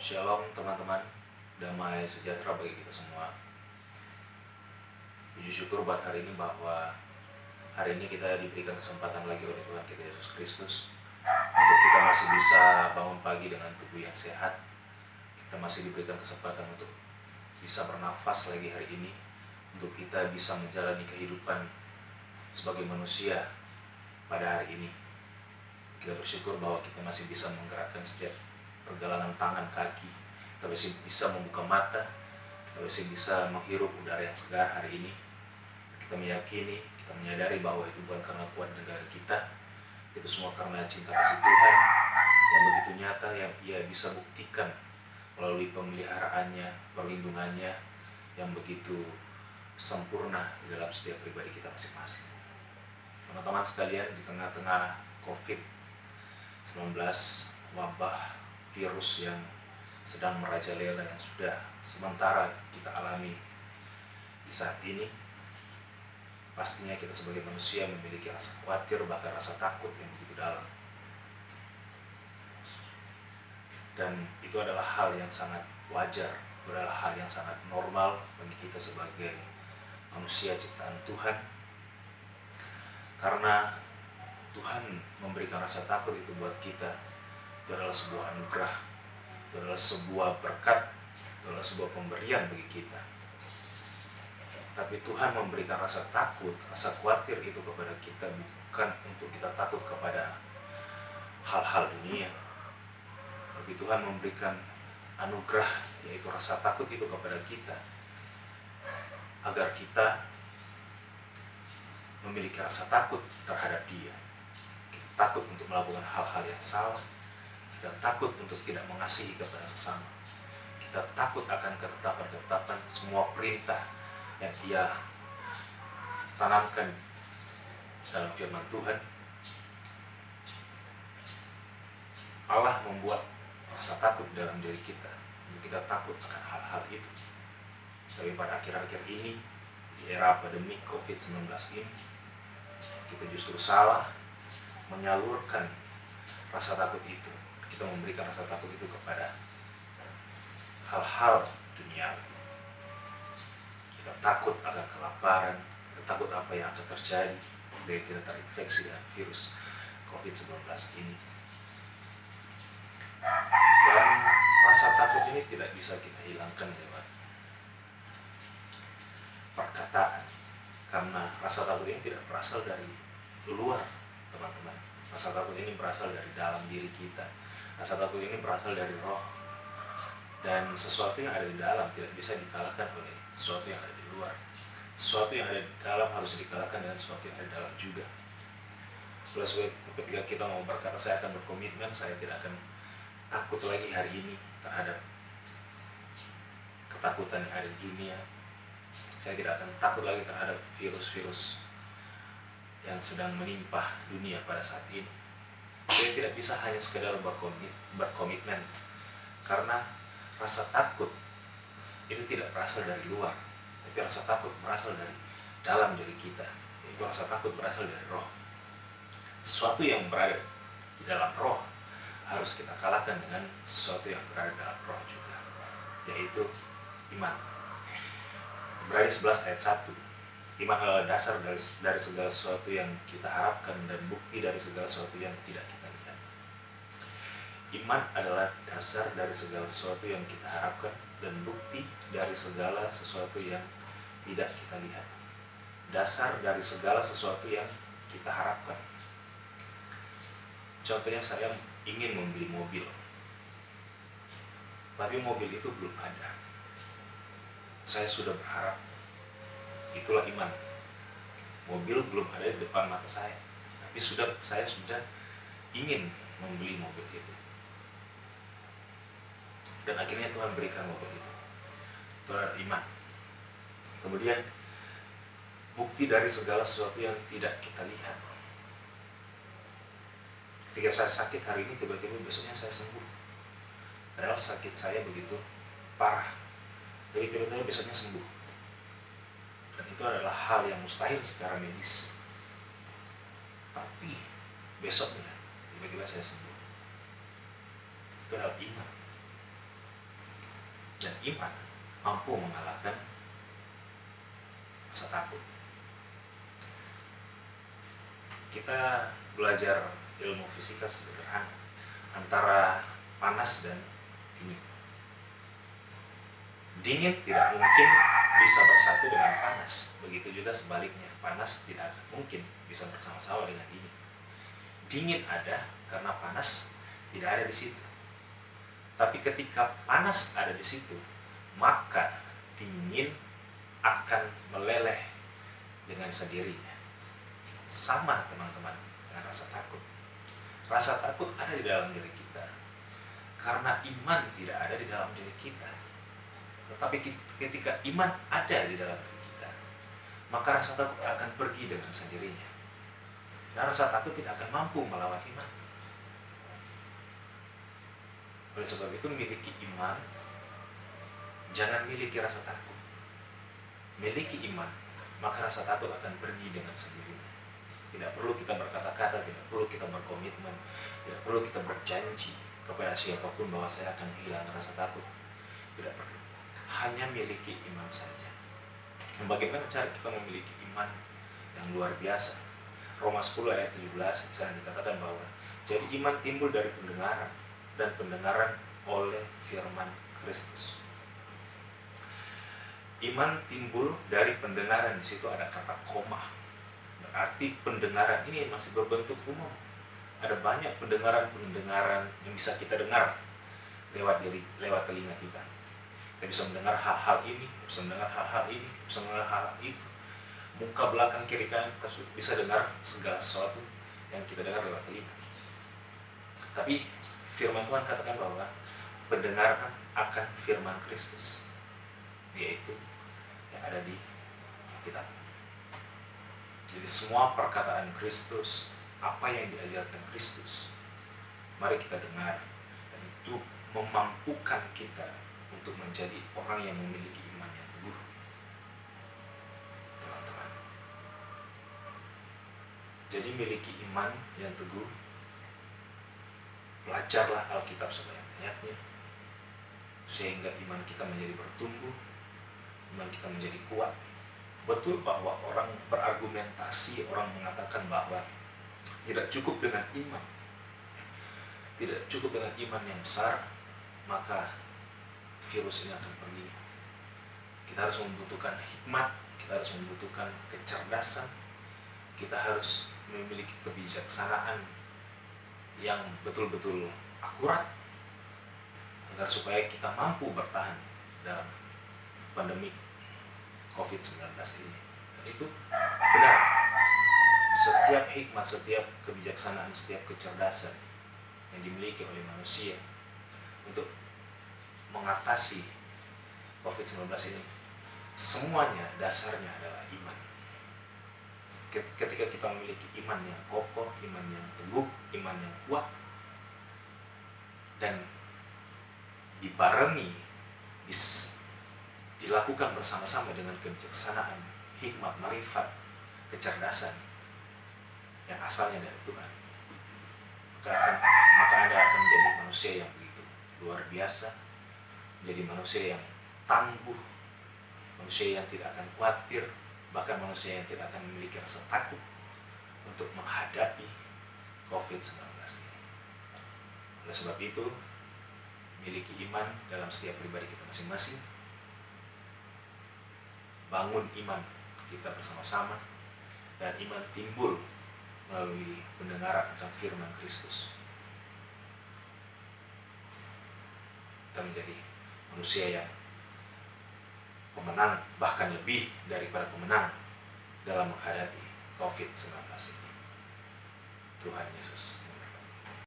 Shalom teman-teman, damai sejahtera bagi kita semua. Puji syukur buat hari ini bahwa hari ini kita diberikan kesempatan lagi oleh Tuhan kita Yesus Kristus untuk kita masih bisa bangun pagi dengan tubuh yang sehat. Kita masih diberikan kesempatan untuk bisa bernafas lagi hari ini, untuk kita bisa menjalani kehidupan sebagai manusia pada hari ini. Kita bersyukur bahwa kita masih bisa menggerakkan setiap perjalanan tangan, kaki. Kita masih bisa membuka mata. Kita masih bisa menghirup udara yang segar hari ini. Kita meyakini, kita menyadari bahwa itu bukan karena kuat negara kita. Itu semua karena cinta kasih Tuhan yang begitu nyata, yang Ia bisa buktikan melalui pemeliharaannya, perlindungannya yang begitu sempurna di dalam setiap pribadi kita masing-masing. Teman-teman sekalian, di tengah-tengah COVID-19, wabah virus yang sedang merajalela, yang sudah sementara kita alami di saat ini, pastinya kita sebagai manusia memiliki rasa khawatir, bahkan rasa takut yang begitu dalam. Dan itu adalah hal yang sangat wajar, itu adalah hal yang sangat normal bagi kita sebagai manusia ciptaan Tuhan. Karena Tuhan memberikan rasa takut itu buat kita. Itu adalah sebuah anugerah, itu adalah sebuah berkat, itu adalah sebuah pemberian bagi kita. Tapi Tuhan memberikan rasa takut, rasa khawatir itu kepada kita bukan untuk kita takut kepada hal-hal dunia. Tapi Tuhan memberikan anugerah, yaitu rasa takut itu kepada kita, agar kita memiliki rasa takut terhadap Dia. Kita takut untuk melakukan hal-hal yang salah. Kita takut untuk tidak mengasihi kepada sesama. Kita takut akan ketetapan-ketetapan, semua perintah yang Ia tanamkan dalam firman Tuhan. Allah membuat rasa takut dalam diri kita, untuk kita takut akan hal-hal itu. Tapi pada akhir-akhir ini, di era pandemi COVID-19 ini, kita justru salah menyalurkan rasa takut itu. Kita memberikan rasa takut itu kepada hal-hal dunia. Kita takut akan kelaparan, kita takut apa yang akan terjadi bila kita terinfeksi dengan virus COVID-19 ini. Dan rasa takut ini tidak bisa kita hilangkan lewat perkataan, karena rasa takut ini tidak berasal dari luar, teman-teman. Rasa takut ini berasal dari dalam diri kita. Rasa takut ini berasal dari roh. Dan sesuatu yang ada di dalam tidak bisa dikalahkan oleh sesuatu yang ada di luar. Sesuatu yang ada di dalam harus dikalahkan dengan sesuatu yang ada di dalam juga. Plus ketika kita mau berkata saya akan berkomitmen, saya tidak akan takut lagi hari ini terhadap ketakutan yang ada di dunia. Saya tidak akan takut lagi terhadap virus-virus yang sedang menimpa dunia pada saat ini. Saya tidak bisa hanya sekedar berkomitmen, karena rasa takut itu tidak berasal dari luar, tapi rasa takut berasal dari dalam diri kita. Itu rasa takut berasal dari roh. Sesuatu yang berada di dalam roh harus kita kalahkan dengan sesuatu yang berada dalam roh juga, yaitu iman. Ibrani 11 ayat 1. Iman adalah dasar dari segala sesuatu yang kita harapkan dan bukti dari segala sesuatu yang tidak kita lihat. Iman adalah dasar dari segala sesuatu yang kita harapkan dan bukti dari segala sesuatu yang tidak kita lihat. Dasar dari segala sesuatu yang kita harapkan. Contohnya, saya ingin membeli mobil, tapi mobil itu belum ada. Saya sudah berharap. Itulah iman. Mobil belum ada di depan mata saya, tapi saya sudah ingin membeli mobil itu. Dan akhirnya Tuhan berikan mobil itu. Itu adalah iman. Kemudian, bukti dari segala sesuatu yang tidak kita lihat. Ketika saya sakit hari ini, tiba-tiba besoknya saya sembuh. Padahal sakit saya begitu parah, tapi tiba-tiba besoknya sembuh. Dan itu adalah hal yang mustahil secara medis. Tapi besoknya tiba-tiba saya sembuh. Itu adalah iman. Dan iman mampu mengalahkan rasa takut. Kita belajar ilmu fisika sederhana antara panas dan dingin. Dingin tidak mungkin bisa bersatu dengan panas. Begitu juga sebaliknya, panas tidak akan mungkin bisa bersama-sama dengan dingin. Dingin ada karena panas tidak ada di situ. Tapi ketika panas ada di situ, maka dingin akan meleleh dengan sendirinya. Sama teman-teman dengan rasa takut. Rasa takut ada di dalam diri kita karena iman tidak ada di dalam diri kita. Tetapi ketika iman ada di dalam diri kita, maka rasa takut akan pergi dengan sendirinya. Dan rasa takut tidak akan mampu melawan iman. Oleh sebab itu, miliki iman, jangan miliki rasa takut. Miliki iman, maka rasa takut akan pergi dengan sendirinya. Tidak perlu kita berkata-kata, tidak perlu kita berkomitmen, tidak perlu kita berjanji kepada siapapun bahwa saya akan menghilangkan rasa takut. Tidak perlu. Hanya miliki iman saja. Dan bagaimana cara kita memiliki iman yang luar biasa? Roma 10 ayat 17 sana dikatakan bahwa jadi iman timbul dari pendengaran, dan pendengaran oleh firman Kristus. Iman timbul dari pendengaran, di situ ada kata koma. Berarti pendengaran ini masih berbentuk umum. Ada banyak pendengaran yang bisa kita dengar lewat telinga kita. Kita bisa mendengar hal-hal ini, kita bisa mendengar hal-hal ini, kita bisa mendengar hal-hal itu. Muka belakang kiri kanan kita bisa dengar segala sesuatu yang kita dengar lewat telinga. Tapi firman Tuhan katakan bahwa pendengaran akan firman Kristus, yaitu yang ada di Alkitab. Jadi semua perkataan Kristus, apa yang diajarkan Kristus, mari kita dengar, dan itu memampukan kita untuk menjadi orang yang memiliki iman yang teguh. Teman-teman, jadi miliki iman yang teguh. Belajarlah Alkitab sebanyak-banyaknya, sehingga iman kita menjadi bertumbuh, iman kita menjadi kuat. Betul bahwa orang berargumentasi, orang mengatakan bahwa tidak cukup dengan iman, tidak cukup dengan iman yang besar, maka virus ini akan pergi. Kita harus membutuhkan hikmat, kita harus membutuhkan kecerdasan, kita harus memiliki kebijaksanaan yang betul-betul akurat agar supaya kita mampu bertahan dalam pandemi COVID-19 ini. Dan itu benar. Setiap hikmat, setiap kebijaksanaan, setiap kecerdasan yang dimiliki oleh manusia untuk mengatasi COVID-19 ini, semuanya dasarnya adalah iman. Ketika kita memiliki iman yang kokoh, iman yang teguh, iman yang kuat, dan dibarengi, dilakukan bersama-sama dengan kebijaksanaan, hikmat, marifat, kecerdasan yang asalnya dari Tuhan, maka Anda akan menjadi manusia yang begitu luar biasa, menjadi manusia yang tangguh, manusia yang tidak akan khawatir, bahkan manusia yang tidak akan memiliki rasa takut untuk menghadapi COVID-19 ini. Oleh sebab itu, miliki iman dalam setiap pribadi kita masing-masing. Bangun iman kita bersama-sama, dan iman timbul melalui pendengaran akan firman Kristus. Kita menjadi manusia yang pemenang, bahkan lebih daripada pemenang dalam menghadapi COVID-19 ini. Tuhan Yesus.